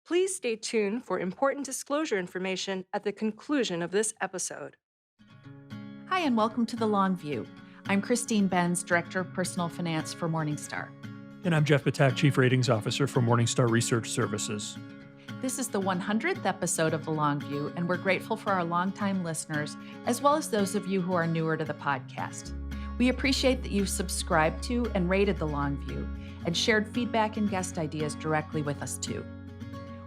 Please stay tuned for important disclosure information at the conclusion of this episode. Hi, and welcome to The Long View. I'm Christine Benz, Director of Personal Finance for Morningstar. And I'm Jeff Batak, Chief Ratings Officer for Morningstar Research Services. This is the 100th episode of The Long View, and we're grateful for our longtime listeners, as well as those of you who are newer to the podcast. We appreciate that you've subscribed to and rated The Long View, and shared feedback and guest ideas directly with us too.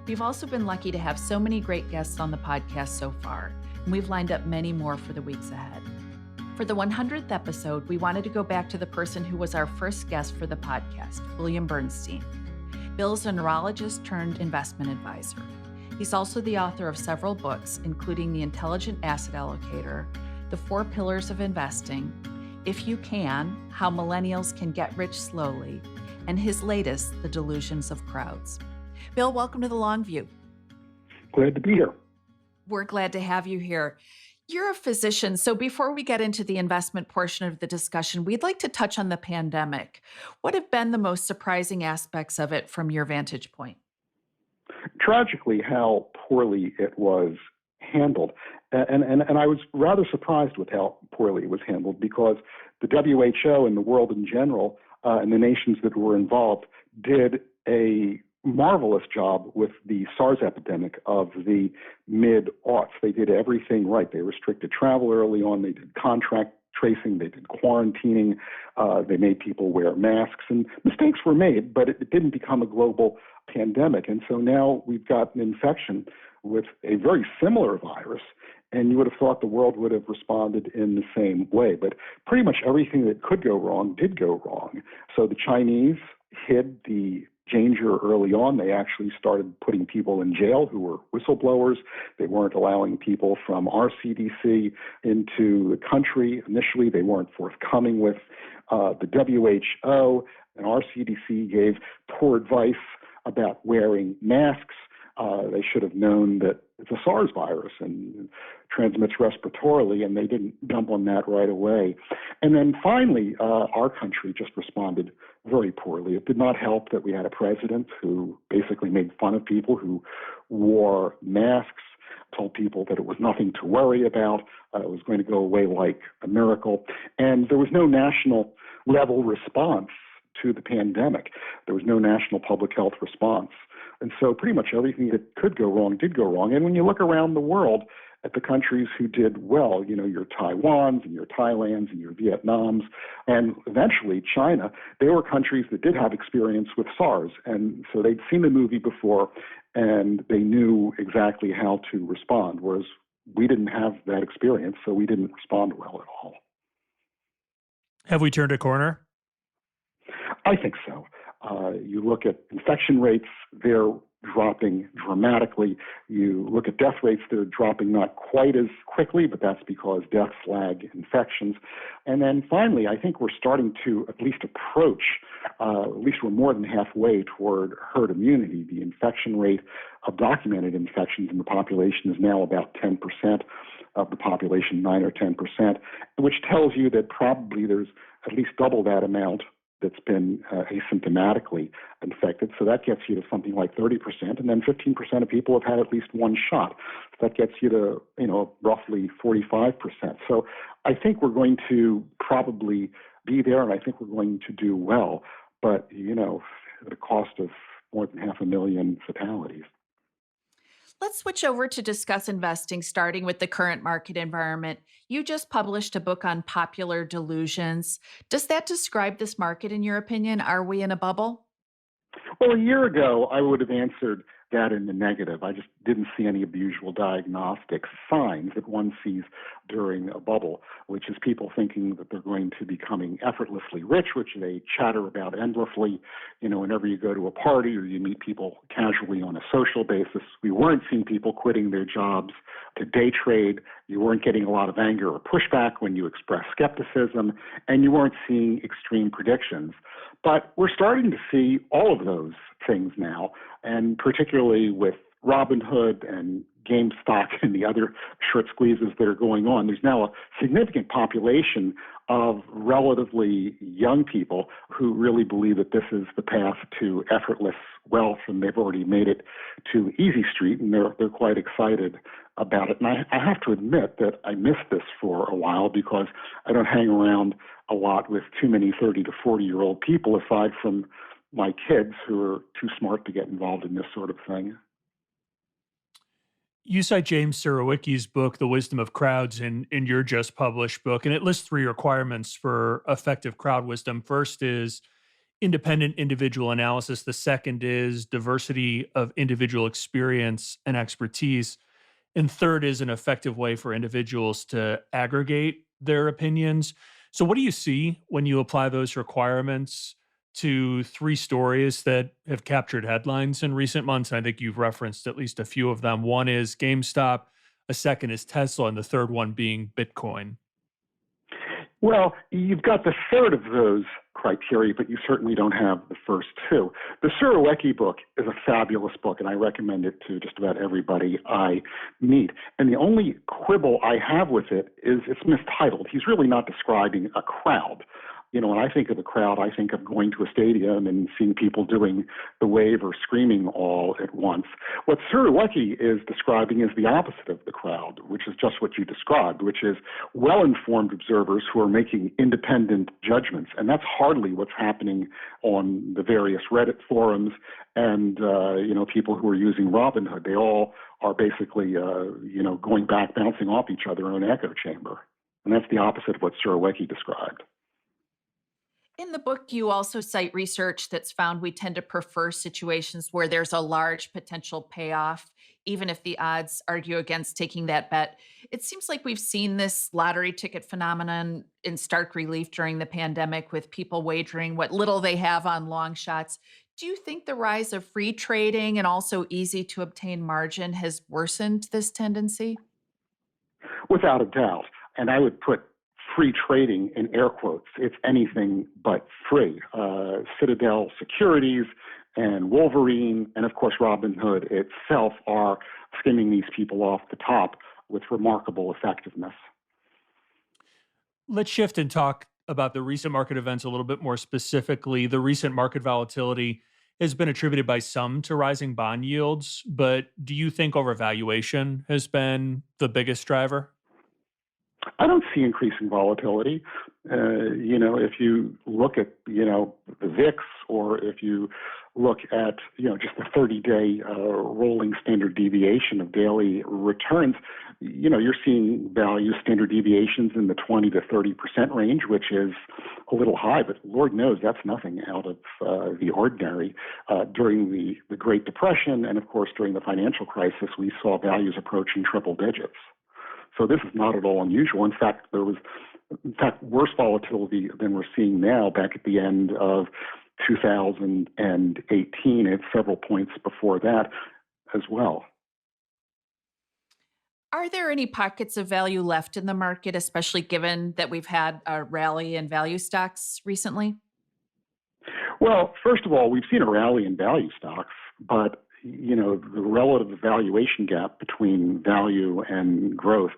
We've also been lucky to have so many great guests on the podcast so far, and we've lined up many more for the weeks ahead. For the 100th episode, we wanted to go back to the person who was our first guest for the podcast, William Bernstein. Bill's a neurologist turned investment advisor. He's also the author of several books, including The Intelligent Asset Allocator, The 4 Pillars of Investing, If You Can, How Millennials Can Get Rich Slowly, and his latest, The Delusions of Crowds. Bill, welcome to The Long View. Glad to be here. We're glad to have you here. You're a physician, so before we get into the investment portion of the discussion, we'd like to touch on the pandemic. What have been the most surprising aspects of it from your vantage point? Tragically, how poorly it was handled. And I was rather surprised with how poorly it was handled because the WHO and the world in general and the nations that were involved did a marvelous job with the SARS epidemic of the mid-aughts. They did everything right. They restricted travel early on. They did contract tracing. They did quarantining. They made people wear masks. And mistakes were made, but it didn't become a global pandemic. And so now we've got an infection with a very similar virus, and you would have thought the world would have responded in the same way. But pretty much everything that could go wrong did go wrong. So the Chinese hid the danger early on. They actually started putting people in jail who were whistleblowers. They weren't allowing people from our CDC into the country. Initially, they weren't forthcoming with the WHO, and our CDC gave poor advice about wearing masks. They should have known that it's a SARS virus and transmits respiratorily, and they didn't jump on that right away. And then finally, our country just responded very poorly. It did not help that we had a president who basically made fun of people who wore masks, told people that it was nothing to worry about, it was going to go away like a miracle. And there was no national level response to the pandemic. There was no national public health response. And so pretty much everything that could go wrong did go wrong. And when you look around the world at the countries who did well, you know, your Taiwans and your Thailands and your Vietnams, and eventually China, they were countries that did have experience with SARS. And so they'd seen the movie before and they knew exactly how to respond, whereas we didn't have that experience, so we didn't respond well at all. Have we turned a corner? I think so. You look at infection rates, they're dropping dramatically. You look at death rates, they're dropping not quite as quickly, but that's because deaths lag infections. And then finally, I think we're starting to at least approach, at least we're more than halfway toward herd immunity. The infection rate of documented infections in the population is now about 10% of the population, 9 or 10%, which tells you that probably there's at least double that amount that's been asymptomatically infected. So that gets you to something like 30%, and then 15% of people have had at least one shot. That gets you to, roughly 45%. So I think we're going to probably be there, and I think we're going to do well, but, at a cost of more than 500,000 fatalities. Let's switch over to discuss investing, starting with the current market environment. You just published a book on popular delusions. Does that describe this market, in your opinion? Are we in a bubble? Well, a year ago, I would have answered that in the negative. I just didn't see any of the usual diagnostic signs that one sees during a bubble, which is people thinking that they're going to be becoming effortlessly rich, which they chatter about endlessly. Whenever you go to a party or you meet people casually on a social basis, we weren't seeing people quitting their jobs to day trade. You weren't getting a lot of anger or pushback when you expressed skepticism, and you weren't seeing extreme predictions. But we're starting to see all of those things now, and particularly with Robinhood and GameStop and the other short squeezes that are going on, there's now a significant population of relatively young people who really believe that this is the path to effortless wealth, and they've already made it to Easy Street, and they're quite excited about it. And I have to admit that I missed this for a while because I don't hang around a lot with too many 30 to 40-year-old people, aside from my kids who are too smart to get involved in this sort of thing. You cite James Surowiecki's book, The Wisdom of Crowds, in your just published book, and it lists three requirements for effective crowd wisdom. First is independent individual analysis. The second is diversity of individual experience and expertise. And third is an effective way for individuals to aggregate their opinions. So, what do you see when you apply those requirements to three stories that have captured headlines in recent months? And I think you've referenced at least a few of them. One is GameStop, a second is Tesla, and the third one being Bitcoin. Well, you've got the third of those criteria, but you certainly don't have the first two. The Surowiecki book is a fabulous book, and I recommend it to just about everybody I meet. And the only quibble I have with it is it's mistitled. He's really not describing a crowd. You know, when I think of a crowd, I think of going to a stadium and seeing people doing the wave or screaming all at once. What Surowiecki is describing is the opposite of the crowd, which is just what you described, which is well-informed observers who are making independent judgments. And that's hardly what's happening on the various Reddit forums and, people who are using Robinhood. They all are basically, going back, bouncing off each other in an echo chamber. And that's the opposite of what Surowiecki described. In the book, you also cite research that's found we tend to prefer situations where there's a large potential payoff, even if the odds argue against taking that bet. It seems like we've seen this lottery ticket phenomenon in stark relief during the pandemic with people wagering what little they have on long shots. Do you think the rise of free trading and also easy to obtain margin has worsened this tendency? Without a doubt. And I would put free trading in air quotes. It's anything but free. Citadel Securities and Wolverine, and of course Robinhood itself, are skimming these people off the top with remarkable effectiveness. Let's shift and talk about the recent market events a little bit more specifically. The recent market volatility has been attributed by some to rising bond yields, but do you think overvaluation has been the biggest driver? I don't see increasing volatility. If you look at, the VIX, or if you look at, just the 30-day rolling standard deviation of daily returns, you're seeing value standard deviations in the 20 to 30% range, which is a little high, but Lord knows that's nothing out of the ordinary. During the Great Depression and, of course, during the financial crisis, we saw values approaching triple digits. So this is not at all unusual. In fact, there was, worse volatility than we're seeing now back at the end of 2018 at several points before that as well. Are there any pockets of value left in the market, especially given that we've had a rally in value stocks recently? Well, first of all, we've seen a rally in value stocks, but the relative valuation gap between value and growth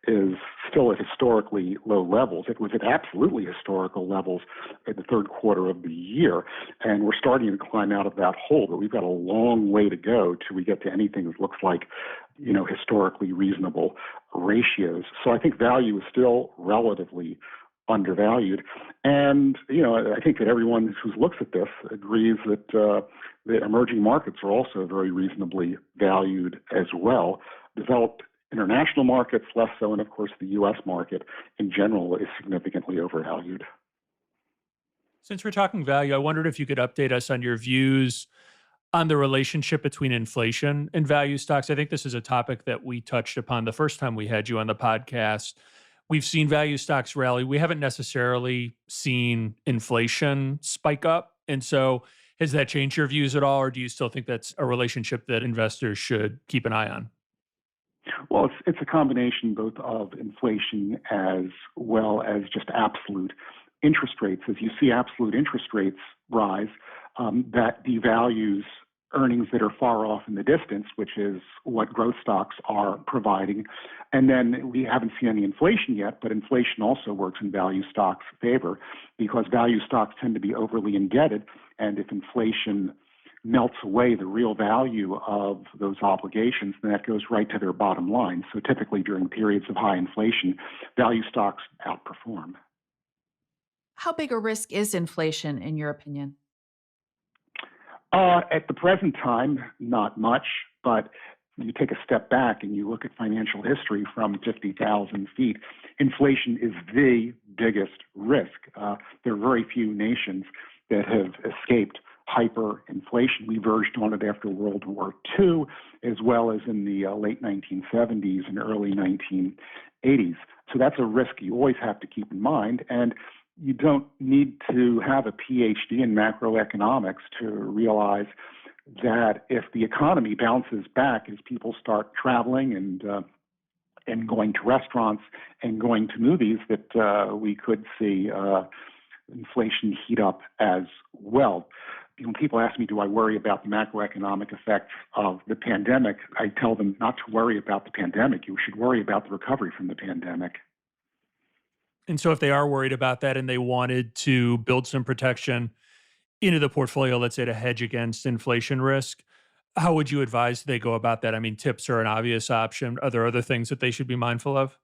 is still at historically low levels. It was at absolutely historical levels in the third quarter of the year, and we're starting to climb out of that hole, but we've got a long way to go till we get to anything that looks like, historically reasonable ratios. So I think value is still relatively undervalued. And, I think that everyone who looks at this agrees that the emerging markets are also very reasonably valued as well. Developed international markets, less so, and of course the U.S. market in general is significantly overvalued. Since we're talking value, I wondered if you could update us on your views on the relationship between inflation and value stocks. I think this is a topic that we touched upon the first time we had you on the podcast. We've seen value stocks rally. We haven't necessarily seen inflation spike up. And so has that changed your views at all, or do you still think that's a relationship that investors should keep an eye on? Well, it's a combination both of inflation as well as just absolute interest rates. As you see absolute interest rates rise, that devalues earnings that are far off in the distance, which is what growth stocks are providing. And then we haven't seen any inflation yet, but inflation also works in value stocks' favor because value stocks tend to be overly indebted. And if inflation melts away the real value of those obligations, then that goes right to their bottom line. So typically during periods of high inflation, value stocks outperform. How big a risk is inflation, in your opinion? At the present time, not much, but you take a step back and you look at financial history from 50,000 feet, inflation is the biggest risk. There are very few nations that have escaped hyperinflation. We verged on it after World War II, as well as in the late 1970s and early 1980s. So that's a risk you always have to keep in mind. And you don't need to have a PhD in macroeconomics to realize that if the economy bounces back as people start traveling and going to restaurants and going to movies, that we could see inflation heat up as well. When people ask me, do I worry about the macroeconomic effects of the pandemic, I tell them not to worry about the pandemic. You should worry about the recovery from the pandemic. And so if they are worried about that and they wanted to build some protection into the portfolio, let's say to hedge against inflation risk, how would you advise they go about that? I mean, tips are an obvious option. Are there other things that they should be mindful of?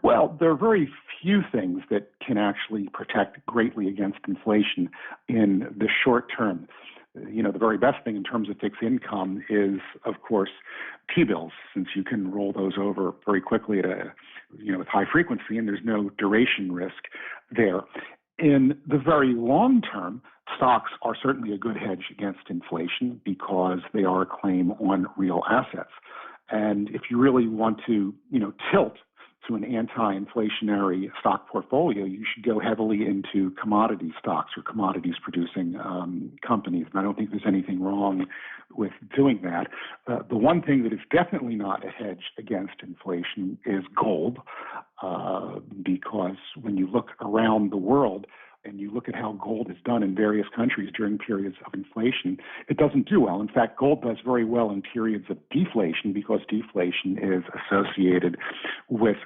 Well, there are very few things that can actually protect greatly against inflation in the short term. The very best thing in terms of fixed income is, of course, T-bills, since you can roll those over very quickly with high frequency, and there's no duration risk there. In the very long term, stocks are certainly a good hedge against inflation because they are a claim on real assets. And if you really want to, tilt to an anti-inflationary stock portfolio, you should go heavily into commodity stocks or commodities producing companies. And I don't think there's anything wrong with doing that. The one thing that is definitely not a hedge against inflation is gold, because when you look around the world and you look at how gold is done in various countries during periods of inflation, it doesn't do well. In fact, gold does very well in periods of deflation because deflation is associated with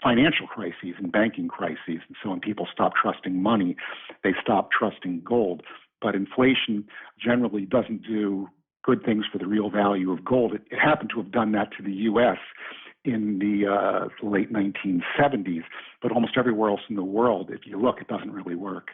financial crises and banking crises. And so when people stop trusting money, they stop trusting gold. But inflation generally doesn't do good things for the real value of gold. It happened to have done that to the U.S. in the late 1970s, but almost everywhere else in the world, if you look, it doesn't really work.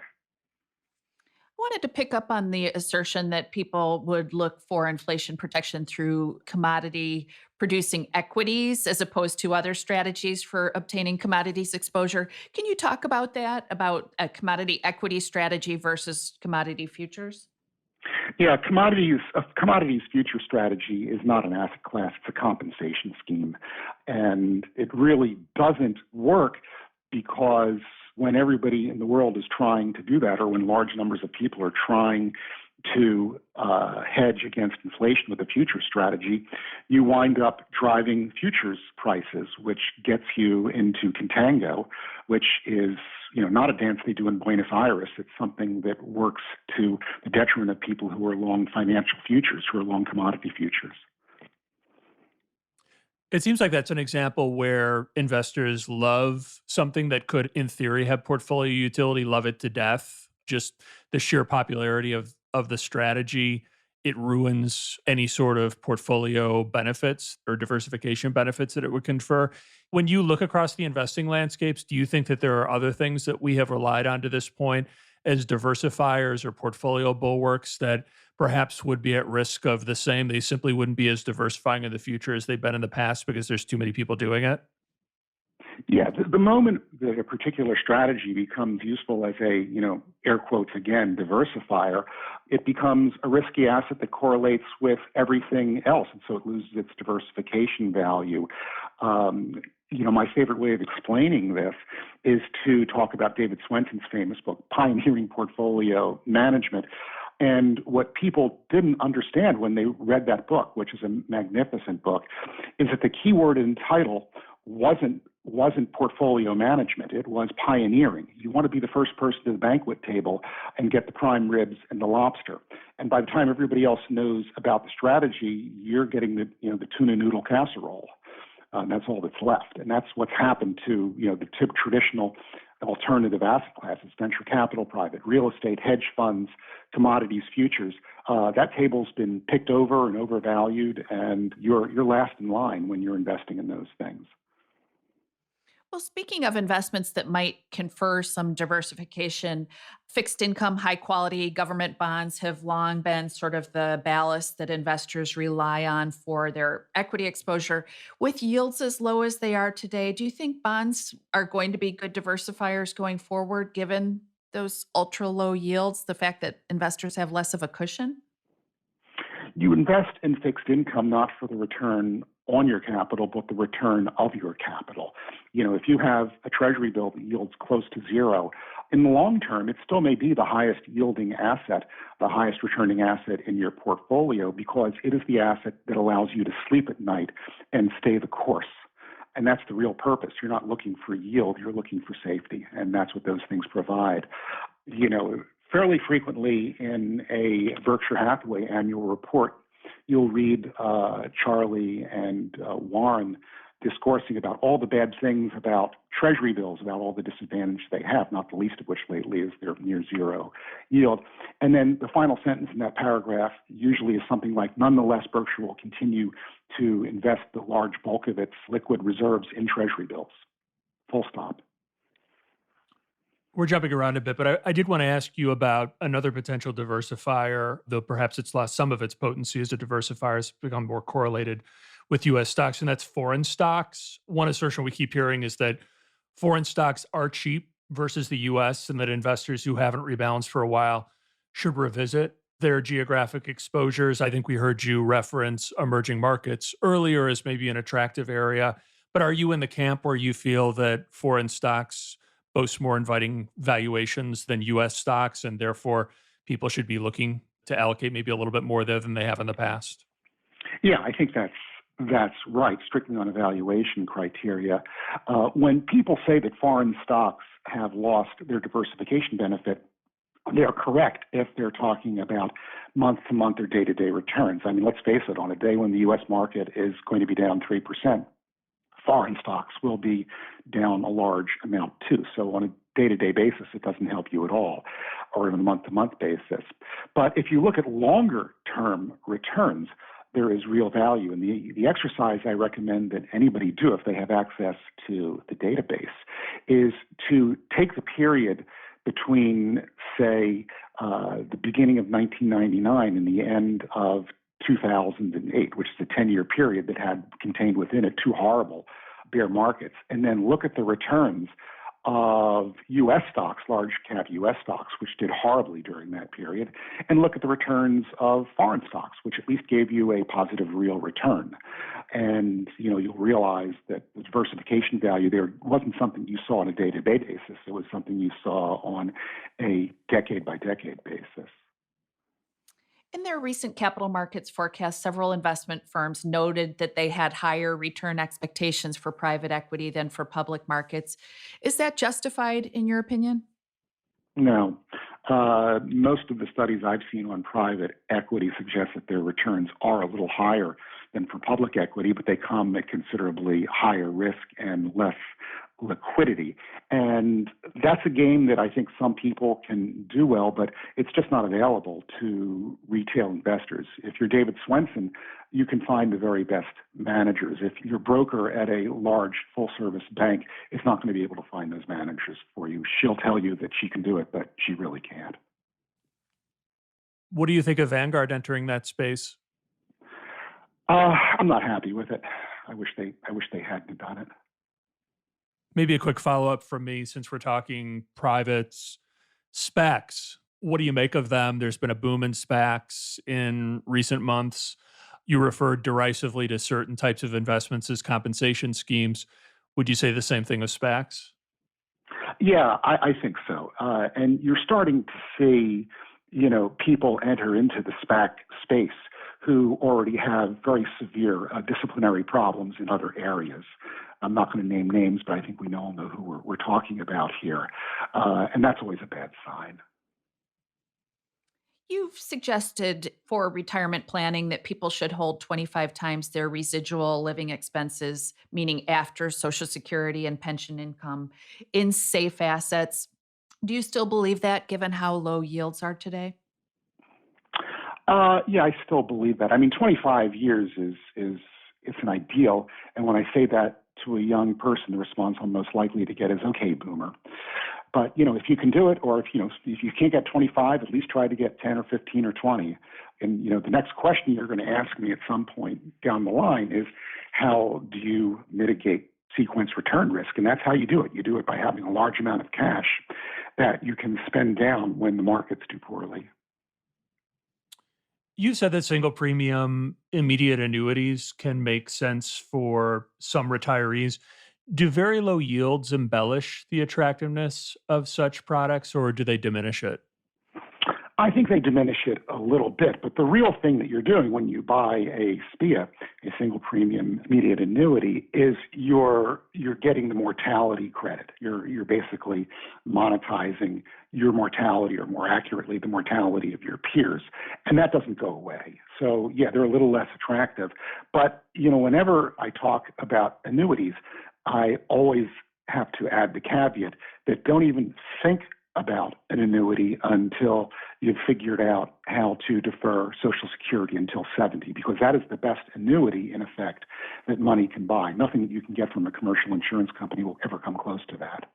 I wanted to pick up on the assertion that people would look for inflation protection through commodity producing equities as opposed to other strategies for obtaining commodities exposure. Can you talk about that, about a commodity equity strategy versus commodity futures? Yeah, a commodities future strategy is not an asset class, it's a compensation scheme. And it really doesn't work because when everybody in the world is trying to do that, or when large numbers of people are trying to hedge against inflation with a future strategy, you wind up driving futures prices, which gets you into contango, which is not a dance they do in Buenos Aires. It's something that works to the detriment of people who are long financial futures, who are long commodity futures. It seems like that's an example where investors love something that could, in theory, have portfolio utility, love it to death. Just the sheer popularity of the strategy, it ruins any sort of portfolio benefits or diversification benefits that it would confer. When you look across the investing landscapes, do you think that there are other things that we have relied on to this point as diversifiers or portfolio bulwarks that perhaps would be at risk of the same? They simply wouldn't be as diversifying in the future as they've been in the past because there's too many people doing it? Yeah, the moment that a particular strategy becomes useful as a, air quotes again, diversifier, it becomes a risky asset that correlates with everything else. And so it loses its diversification value. My favorite way of explaining this is to talk about David Swenson's famous book, Pioneering Portfolio Management. And what people didn't understand when they read that book, which is a magnificent book, is that the key word in title wasn't wasn't portfolio management. It was pioneering. You want to be the first person to the banquet table and get the prime ribs and the lobster. And by the time everybody else knows about the strategy, you're getting the tuna noodle casserole. That's all that's left. And that's what's happened to, the traditional alternative asset classes, venture capital, private real estate, hedge funds, commodities, futures. That table's been picked over and overvalued, and you're last in line when you're investing in those things. Well, speaking of investments that might confer some diversification, fixed income, high quality government bonds have long been sort of the ballast that investors rely on for their equity exposure. With yields as low as they are today, do you think bonds are going to be good diversifiers going forward, given those ultra low yields, the fact that investors have less of a cushion? You invest in fixed income not for the return on your capital, but the return of your capital. If you have a treasury bill that yields close to zero, in the long term, it still may be the highest yielding asset, the highest returning asset in your portfolio, because it is the asset that allows you to sleep at night and stay the course. And that's the real purpose. You're not looking for yield, you're looking for safety. And that's what those things provide. Fairly frequently in a Berkshire Hathaway annual report, you'll read Charlie and Warren discoursing about all the bad things about treasury bills, about all the disadvantage they have, not the least of which lately is their near zero yield. And then the final sentence in that paragraph usually is something like, nonetheless, Berkshire will continue to invest the large bulk of its liquid reserves in treasury bills. Full stop. We're jumping around a bit, but I did want to ask you about another potential diversifier, though perhaps it's lost some of its potency as a diversifier, has become more correlated with U.S. stocks, and that's foreign stocks. One assertion we keep hearing is that foreign stocks are cheap versus the U.S., and that investors who haven't rebalanced for a while should revisit their geographic exposures. I think we heard you reference emerging markets earlier as maybe an attractive area, but are you in the camp where you feel that foreign stocks boast more inviting valuations than U.S. stocks, and therefore people should be looking to allocate maybe a little bit more there than they have in the past? Yeah, I think that's right, strictly on evaluation criteria. When people say that foreign stocks have lost their diversification benefit, they're correct if they're talking about month-to-month or day-to-day returns. I mean, let's face it, on a day when the U.S. market is going to be down 3%, foreign stocks will be down a large amount too. So on a day-to-day basis, it doesn't help you at all, or even a month-to-month basis. But if you look at longer-term returns, there is real value. And the exercise I recommend that anybody do if they have access to the database is to take the period between, say, the beginning of 1999 and the end of 2008, which is a 10-year period that had contained within it two horrible bear markets, and then look at the returns of U.S. stocks, large cap U.S. stocks, which did horribly during that period, and look at the returns of foreign stocks, which at least gave you a positive real return. And you'll realize that the diversification value there wasn't something you saw on a day-to-day basis. It was something you saw on a decade-by-decade basis. In their recent capital markets forecast, several investment firms noted that they had higher return expectations for private equity than for public markets. Is that justified, in your opinion? No. Most of the studies I've seen on private equity suggest that their returns are a little higher than for public equity, but they come at considerably higher risk and less liquidity. And that's a game that I think some people can do well, but it's just not available to retail investors. If you're David Swenson, you can find the very best managers. If you're a broker at a large full-service bank, it's not going to be able to find those managers for you. She'll tell you that she can do it, but she really can't. What do you think of Vanguard entering that space? I'm not happy with it. I wish they hadn't done it. Maybe a quick follow-up from me, since we're talking privates, SPACs. What do you make of them? There's been a boom in SPACs in recent months. You referred derisively to certain types of investments as compensation schemes. Would you say the same thing of SPACs? Yeah, I think so. And you're starting to see, people enter into the SPAC space who already have very severe disciplinary problems in other areas. I'm not going to name names, but I think we all know who we're talking about here. And that's always a bad sign. You've suggested for retirement planning that people should hold 25 times their residual living expenses, meaning after Social Security and pension income, in safe assets. Do you still believe that given how low yields are today? Yeah, I still believe that. I mean, 25 years is it's an ideal, and when I say that to a young person, the response I'm most likely to get is, "Okay, boomer." But if you can do it, or if you can't get 25, at least try to get 10 or 15 or 20. And the next question you're going to ask me at some point down the line is, how do you mitigate sequence return risk? And that's how you do it. You do it by having a large amount of cash that you can spend down when the markets do poorly. You said that single premium immediate annuities can make sense for some retirees. Do very low yields embellish the attractiveness of such products, or do they diminish it? I think they diminish it a little bit, but the real thing that you're doing when you buy a SPIA, a single premium immediate annuity, is you're getting the mortality credit. You're basically monetizing your mortality, or more accurately, the mortality of your peers, and that doesn't go away. So yeah, they're a little less attractive. But whenever I talk about annuities, I always have to add the caveat that don't even think about an annuity until you've figured out how to defer Social Security until 70, because that is the best annuity, in effect, that money can buy. Nothing that you can get from a commercial insurance company will ever come close to that.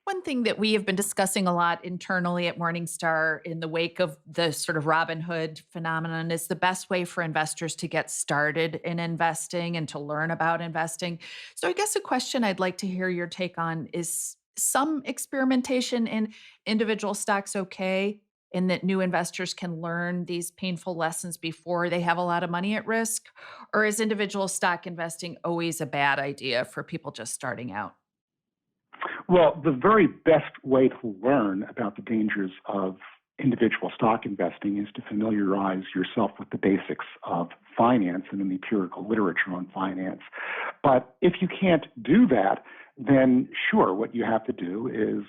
One thing that we have been discussing a lot internally at Morningstar in the wake of the sort of Robin Hood phenomenon is the best way for investors to get started in investing and to learn about investing. So, I guess a question I'd like to hear your take on is some experimentation in individual stocks okay? In that new investors can learn these painful lessons before they have a lot of money at risk? Or is individual stock investing always a bad idea for people just starting out? Well, the very best way to learn about the dangers of individual stock investing is to familiarize yourself with the basics of finance and in the empirical literature on finance. But if you can't do that, then sure, what you have to do is,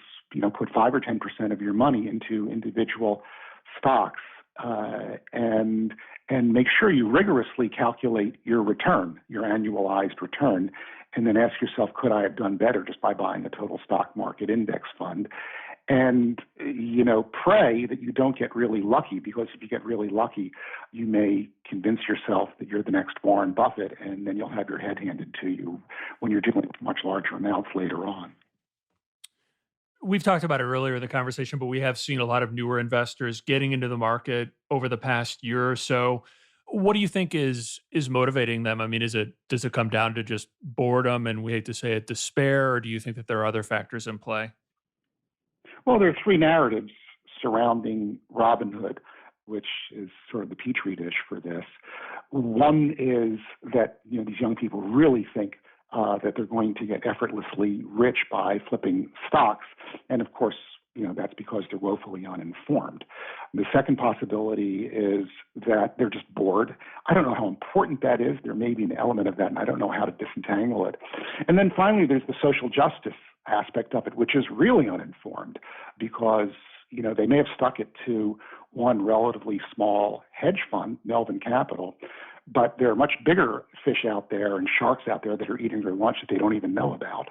put 5 or 10% of your money into individual stocks, and make sure you rigorously calculate your return, your annualized return, and then ask yourself, could I have done better just by buying a total stock market index fund? And, pray that you don't get really lucky, because if you get really lucky, you may convince yourself that you're the next Warren Buffett, and then you'll have your head handed to you when you're dealing with much larger amounts later on. We've talked about it earlier in the conversation, but we have seen a lot of newer investors getting into the market over the past year or so. What do you think is motivating them? I mean, does it come down to just boredom and, we hate to say it, despair, or do you think that there are other factors in play? Well, there are three narratives surrounding Robinhood, which is sort of the petri dish for this. One is that these young people really think that they're going to get effortlessly rich by flipping stocks, and of course, that's because they're woefully uninformed. The second possibility is that they're just bored. I don't know how important that is. There may be an element of that, and I don't know how to disentangle it. And then finally, there's the social justice aspect of it, which is really uninformed, because they may have stuck it to one relatively small hedge fund, Melvin Capital, but there are much bigger fish out there and sharks out there that are eating their lunch that they don't even know about.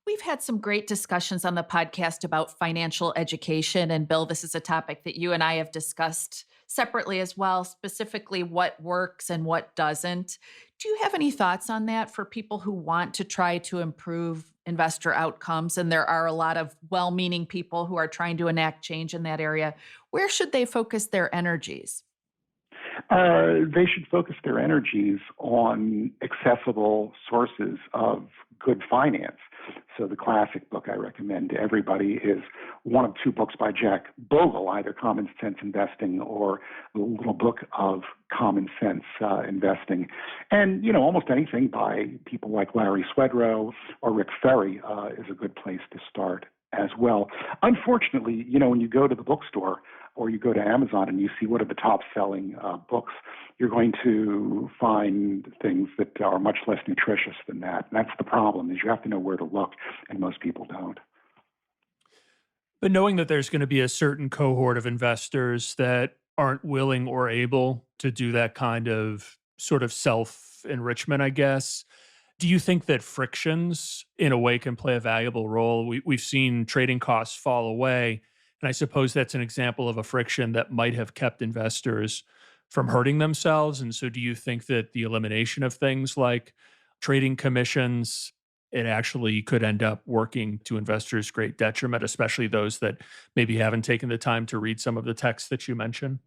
We've had some great discussions on the podcast about financial education. And Bill, this is a topic that you and I have discussed separately as well, specifically what works and what doesn't. Do you have any thoughts on that for people who want to try to improve investor outcomes? And there are a lot of well meaning people who are trying to enact change in that area. Where should they focus their energies? They should focus their energies on accessible sources of good finance. So the classic book I recommend to everybody is one of two books by Jack Bogle, either Common Sense Investing or the Little Book of Common Sense Investing. And, almost anything by people like Larry Swedroe or Rick Ferry is a good place to start as well. Unfortunately, when you go to the bookstore, or you go to Amazon and you see what are the top selling books, you're going to find things that are much less nutritious than that. And that's the problem, is you have to know where to look, and most people don't. But knowing that there's going to be a certain cohort of investors that aren't willing or able to do that kind of sort of self enrichment, I guess, do you think that frictions in a way can play a valuable role? We've seen trading costs fall away. And I suppose that's an example of a friction that might have kept investors from hurting themselves. And so, do you think that the elimination of things like trading commissions, it actually could end up working to investors' great detriment, especially those that maybe haven't taken the time to read some of the texts that you mentioned?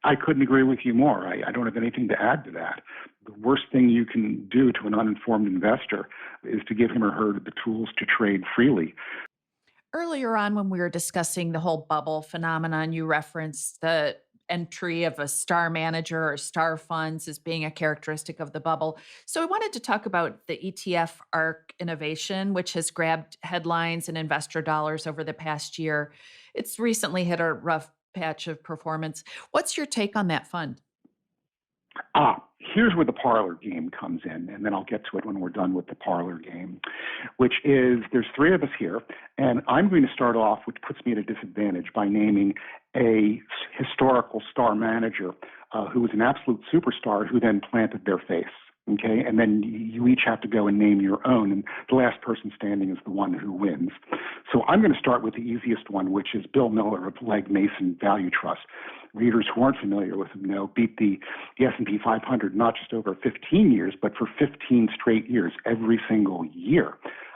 I couldn't agree with you more. I don't have anything to add to that. The worst thing you can do to an uninformed investor is to give him or her the tools to trade freely. Earlier on, when we were discussing the whole bubble phenomenon, you referenced the entry of a star manager or star funds as being a characteristic of the bubble. So I wanted to talk about the ETF Arc Innovation, which has grabbed headlines and investor dollars over the past year. It's recently hit a rough patch of performance. What's your take on that fund? Here's where the parlor game comes in, and then I'll get to it when we're done with the parlor game, which is there's three of us here, and I'm going to start off, which puts me at a disadvantage, by naming a historical star manager who was an absolute superstar who then planted their face. Okay, and then you each have to go and name your own, and the last person standing is the one who wins. So I'm going to start with the easiest one, which is Bill Miller of Legg Mason Value Trust. Readers who aren't familiar with him know beat the S&P 500 not just over 15 years, but for 15 straight years, every single year.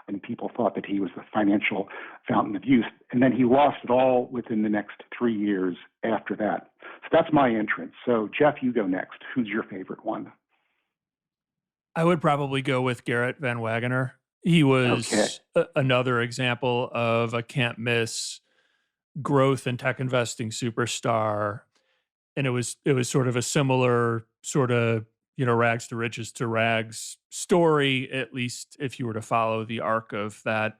And people thought that he was the financial fountain of youth. And then he lost it all within the next 3 years after that. So that's my entrance. So Jeff, you go next. Who's your favorite one? I would probably go with Garrett Van Wagoner. He Okay. was another example of a can't miss growth and tech investing superstar. And it was sort of a similar sort of, rags to riches to rags story, at least if you were to follow the arc of that.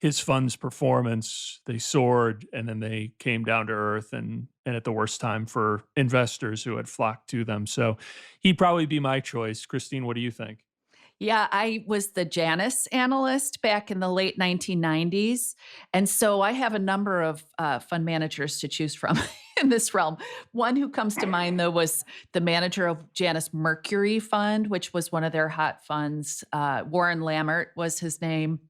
His fund's performance, they soared and then they came down to earth, and at the worst time for investors who had flocked to them. So he'd probably be my choice. Christine, what do you think? Yeah, I was the Janus analyst back in the late 1990s. And so I have a number of fund managers to choose from in this realm. One who comes to mind, though, was the manager of Janus Mercury Fund, which was one of their hot funds. Warren Lammert was his name.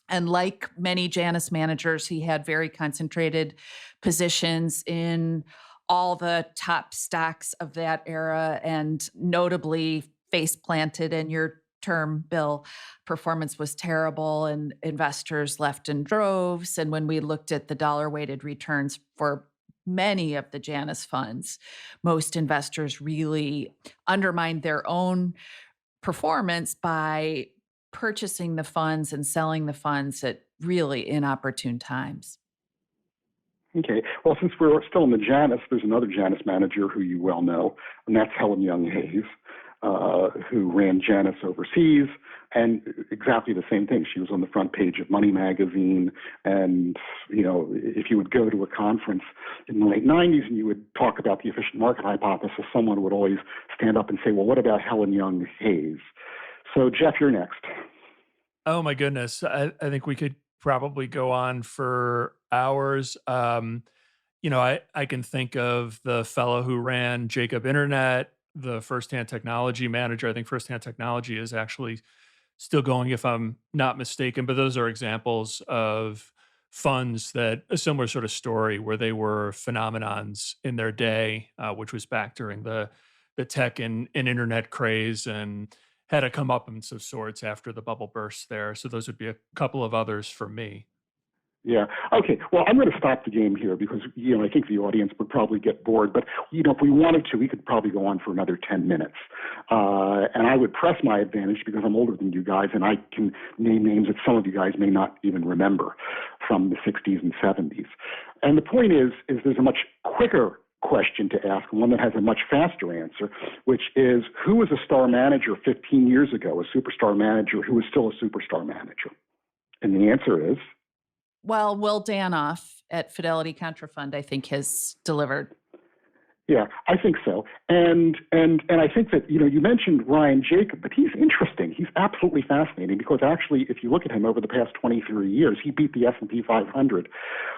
And like many Janus managers, he had very concentrated positions in all the top stocks of that era, and notably face planted in your term, Bill, performance was terrible and investors left in droves. And when we looked at the dollar weighted returns for many of the Janus funds, most investors really undermined their own performance by purchasing the funds and selling the funds at really inopportune times. Okay. Well, since we're still in the Janus, there's another Janus manager who you well know, and that's Helen Young Hayes, who ran Janus overseas, and exactly the same thing. She was on the front page of Money Magazine, and if you would go to a conference in the late '90s and you would talk about the efficient market hypothesis, someone would always stand up and say, "Well, what about Helen Young Hayes?" So, Jeff, you're next. Oh my goodness. I think we could probably go on for hours. I can think of the fellow who ran Jacob Internet, the Firsthand Technology manager. I think Firsthand Technology is actually still going, if I'm not mistaken. But those are examples of funds that a similar sort of story where they were phenomenons in their day, which was back during the tech and internet craze, and had a comeuppance of sorts after the bubble burst there. So those would be a couple of others for me. Yeah. Okay. Well, I'm going to stop the game here because, I think the audience would probably get bored. But, if we wanted to, we could probably go on for another 10 minutes. And I would press my advantage because I'm older than you guys and I can name names that some of you guys may not even remember from the 60s and 70s. And the point is there's a much quicker question to ask, one that has a much faster answer, which is who was a star manager 15 years ago, a superstar manager who is still a superstar manager? And the answer is Well, Will Danoff at Fidelity Contrafund, I think, has delivered. Yeah, I think so. And I think that, you mentioned Ryan Jacob, but he's interesting. He's absolutely fascinating because actually, if you look at him over the past 23 years, he beat the S&P 500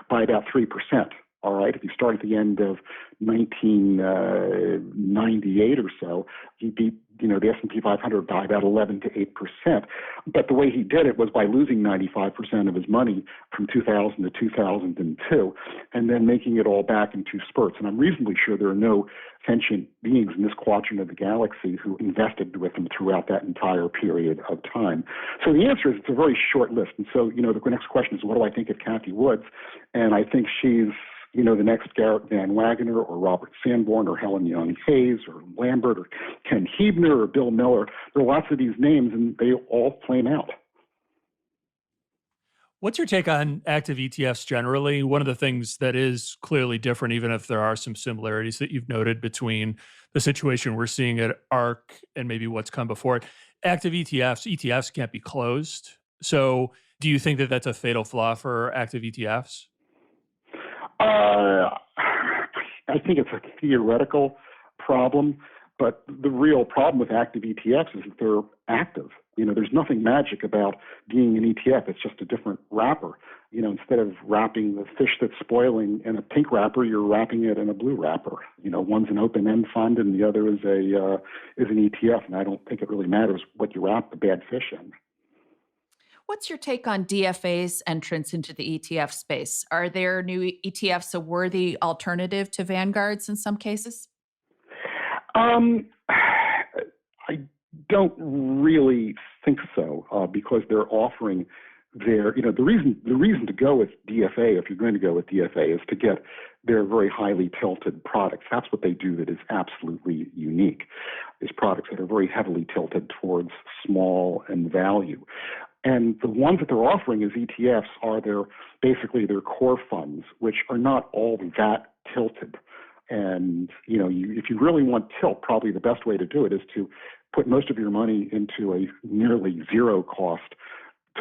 by about 3%. All right. If you start at the end of 1998 or so, he beat the S&P 500 by about 11 to 8%. But the way he did it was by losing 95% of his money from 2000 to 2002, and then making it all back in two spurts. And I'm reasonably sure there are no sentient beings in this quadrant of the galaxy who invested with him throughout that entire period of time. So the answer is it's a very short list. And so, the next question is, what do I think of Kathy Woods? And I think she's the next Garrett Van Wagoner or Robert Sanborn or Helen Young Hayes or Lambert or Ken Huebner or Bill Miller. There are lots of these names, and they all flame out. What's your take on active ETFs generally? One of the things that is clearly different, even if there are some similarities that you've noted between the situation we're seeing at ARC and maybe what's come before it, active ETFs can't be closed. So do you think that that's a fatal flaw for active ETFs? Uh, I think it's a theoretical problem, but the real problem with active ETFs is that they're active. There's nothing magic about being an ETF. It's just a different wrapper. Instead of wrapping the fish that's spoiling in a pink wrapper, you're wrapping it in a blue wrapper. One's an open-end fund and the other is an ETF. And I don't think it really matters what you wrap the bad fish in. What's your take on DFA's entrance into the ETF space? Are their new ETFs a worthy alternative to Vanguard's in some cases? Um, I don't really think so because they're offering the reason to go with DFA, if you're going to go with DFA, is to get their very highly tilted products. That's what they do that is absolutely unique, is products that are very heavily tilted towards small and value. And the ones that they're offering as ETFs are basically their core funds, which are not all that tilted. And if you really want tilt, probably the best way to do it is to put most of your money into a nearly zero cost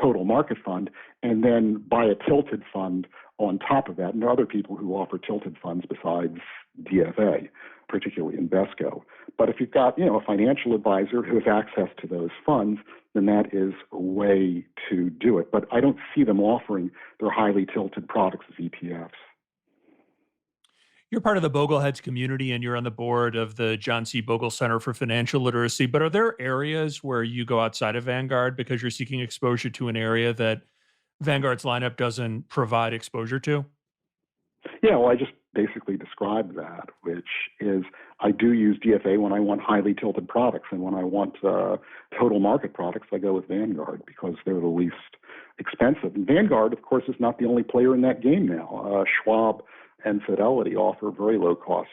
total market fund, and then buy a tilted fund on top of that. And there are other people who offer tilted funds besides DFA, particularly Invesco. But if you've got, a financial advisor who has access to those funds, then that is a way to do it. But I don't see them offering their highly tilted products as ETFs. You're part of the Bogleheads community and you're on the board of the John C. Bogle Center for Financial Literacy. But are there areas where you go outside of Vanguard because you're seeking exposure to an area that Vanguard's lineup doesn't provide exposure to? Yeah, well, I just basically described that, which is I do use DFA when I want highly tilted products. And when I want total market products, I go with Vanguard because they're the least expensive. And Vanguard, of course, is not the only player in that game now. Schwab and Fidelity offer very low-cost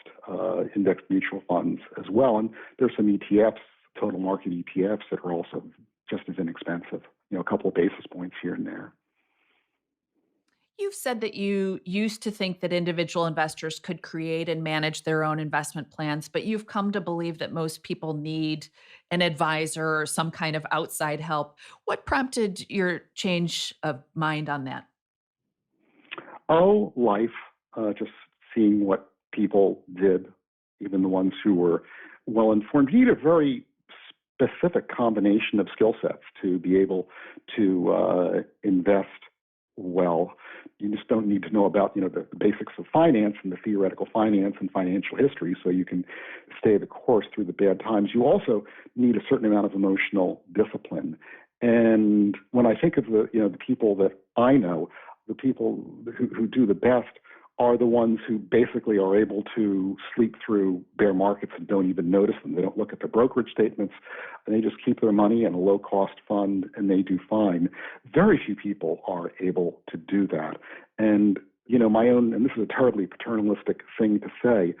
indexed mutual funds as well. And there's some ETFs, total market ETFs, that are also just as inexpensive, a couple of basis points here and there. You've said that you used to think that individual investors could create and manage their own investment plans, but you've come to believe that most people need an advisor or some kind of outside help. What prompted your change of mind on that? Oh, life, just seeing what people did, even the ones who were well informed. You need a very specific combination of skill sets to be able to invest well. You just don't need to know about the basics of finance and the theoretical finance and financial history, so you can stay the course through the bad times. You also need a certain amount of emotional discipline. And when I think of the people that I know, the people who do the best are the ones who basically are able to sleep through bear markets and don't even notice them. They don't look at their brokerage statements, and they just keep their money in a low-cost fund, and they do fine. Very few people are able to do that. And, my own, and this is a terribly paternalistic thing to say,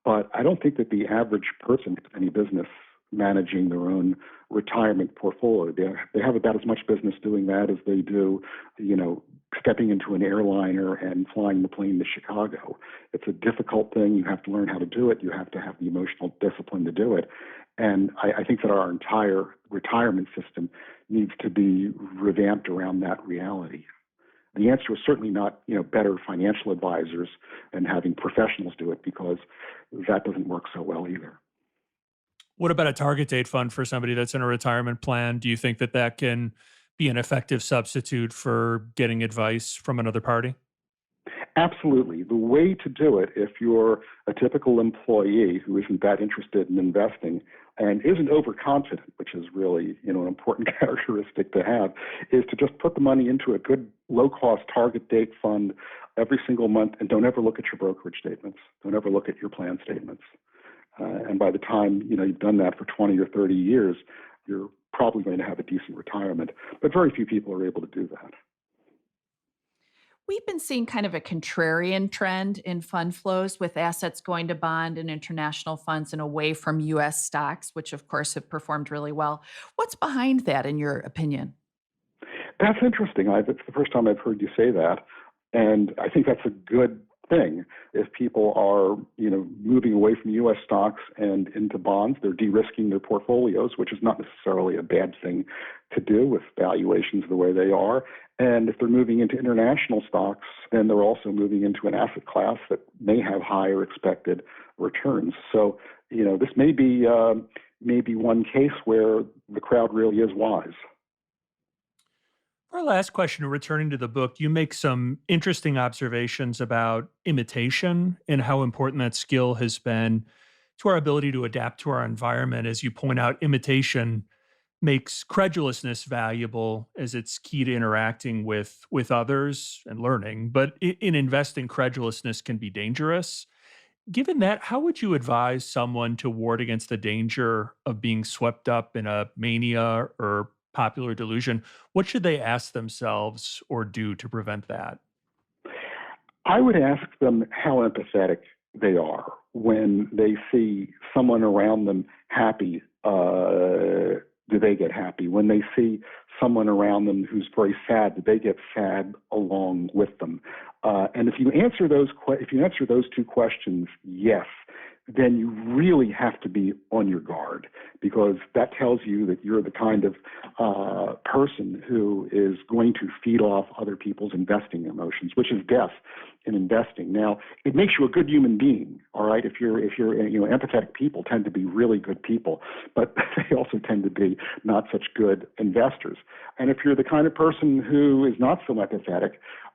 but I don't think that the average person has any business managing their own retirement portfolio. They have about as much business doing that as they do, stepping into an airliner and flying the plane to Chicago. It's a difficult thing. You have to learn how to do it. You have to have the emotional discipline to do it. And I think that our entire retirement system needs to be revamped around that reality. The answer is certainly not, better financial advisors and having professionals do it, because that doesn't work so well either. What about a target date fund for somebody that's in a retirement plan? Do you think that that can be an effective substitute for getting advice from another party? Absolutely. The way to do it, if you're a typical employee who isn't that interested in investing and isn't overconfident, which is really, an important characteristic to have, is to just put the money into a good low-cost target date fund every single month, and don't ever look at your brokerage statements. Don't ever look at your plan statements. And by the time, you've done that for 20 or 30 years, you're probably going to have a decent retirement. But very few people are able to do that. We've been seeing kind of a contrarian trend in fund flows, with assets going to bond and international funds and away from US stocks, which of course have performed really well. What's behind that, in your opinion? That's interesting. It's the first time I've heard you say that. And I think that's a good thing. If people are, moving away from U.S. stocks and into bonds, they're de-risking their portfolios, which is not necessarily a bad thing to do with valuations the way they are. And if they're moving into international stocks, then they're also moving into an asset class that may have higher expected returns. So, this may be one case where the crowd really is wise. Our last question, returning to the book, you make some interesting observations about imitation and how important that skill has been to our ability to adapt to our environment. As you point out, imitation makes credulousness valuable as it's key to interacting with others and learning. But in investing, credulousness can be dangerous. Given that, how would you advise someone to ward against the danger of being swept up in a mania or popular delusion? What should they ask themselves or do to prevent that? I would ask them how empathetic they are when they see someone around them happy. Do they get happy? When they see someone around them who's very sad, do they get sad along with them? And if you answer those two questions, yes, then you really have to be on your guard, because that tells you that you're the kind of person who is going to feed off other people's investing emotions, which is death in investing. Now, it makes you a good human being, all right? If you're empathetic people tend to be really good people, but they also tend to be not such good investors. And if you're the kind of person who is not so empathetic,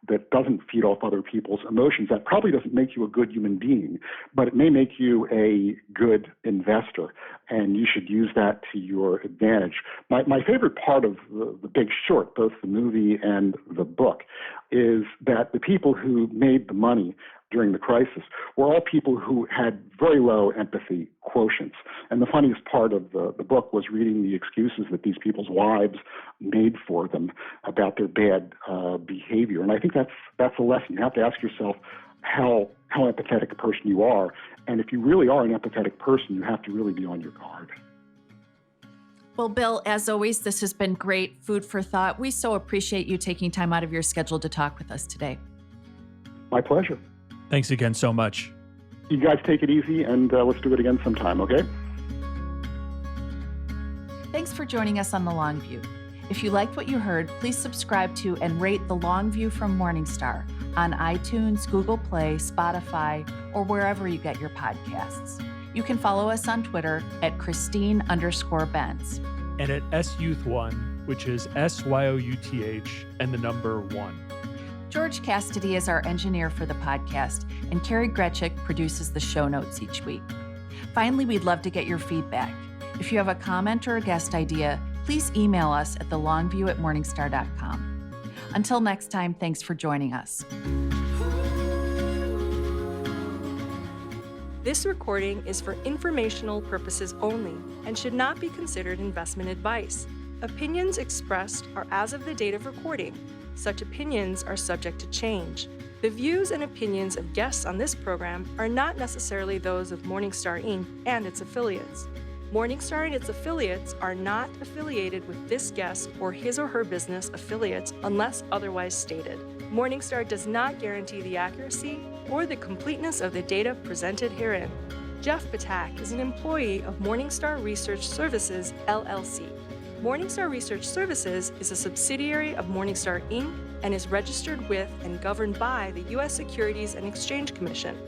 that doesn't feed off other people's emotions, that probably doesn't make you a good human being, but it may make you a good investor, and you should use that to your advantage. My favorite part of the Big Short, both the movie and the book, is that the people who made the money during the crisis were all people who had very low empathy quotients. And the funniest part of the book was reading the excuses that these people's wives made for them about their bad behavior. And I think that's a lesson. You have to ask yourself how empathetic a person you are. And if you really are an empathetic person, you have to really be on your guard. Well, Bill, as always, this has been great food for thought. We so appreciate you taking time out of your schedule to talk with us today. My pleasure. Thanks again so much. You guys take it easy, and let's do it again sometime, okay? Thanks for joining us on The Long View. If you liked what you heard, please subscribe to and rate The Long View from Morningstar on iTunes, Google Play, Spotify, or wherever you get your podcasts. You can follow us on Twitter at Christine_Benz. And at SYouth1, which is SYOUTH and the number 1. George Cassidy is our engineer for the podcast, and Carrie Gretchick produces the show notes each week. Finally, we'd love to get your feedback. If you have a comment or a guest idea, please email us at thelongview@morningstar.com. Until next time, thanks for joining us. This recording is for informational purposes only and should not be considered investment advice. Opinions expressed are as of the date of recording. Such opinions are subject to change. The views and opinions of guests on this program are not necessarily those of Morningstar Inc. and its affiliates. Morningstar and its affiliates are not affiliated with this guest or his or her business affiliates unless otherwise stated. Morningstar does not guarantee the accuracy or the completeness of the data presented herein. Jeff Patak is an employee of Morningstar Research Services, LLC. Morningstar Research Services is a subsidiary of Morningstar Inc. and is registered with and governed by the U.S. Securities and Exchange Commission.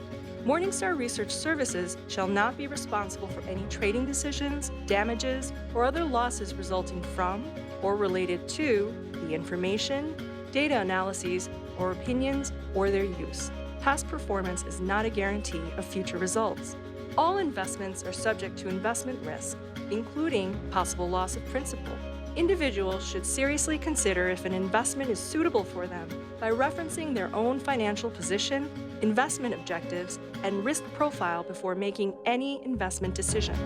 Morningstar Research Services shall not be responsible for any trading decisions, damages, or other losses resulting from or related to the information, data analyses, or opinions, or their use. Past performance is not a guarantee of future results. All investments are subject to investment risk, including possible loss of principal. Individuals should seriously consider if an investment is suitable for them by referencing their own financial position, investment objectives, and risk profile before making any investment decision.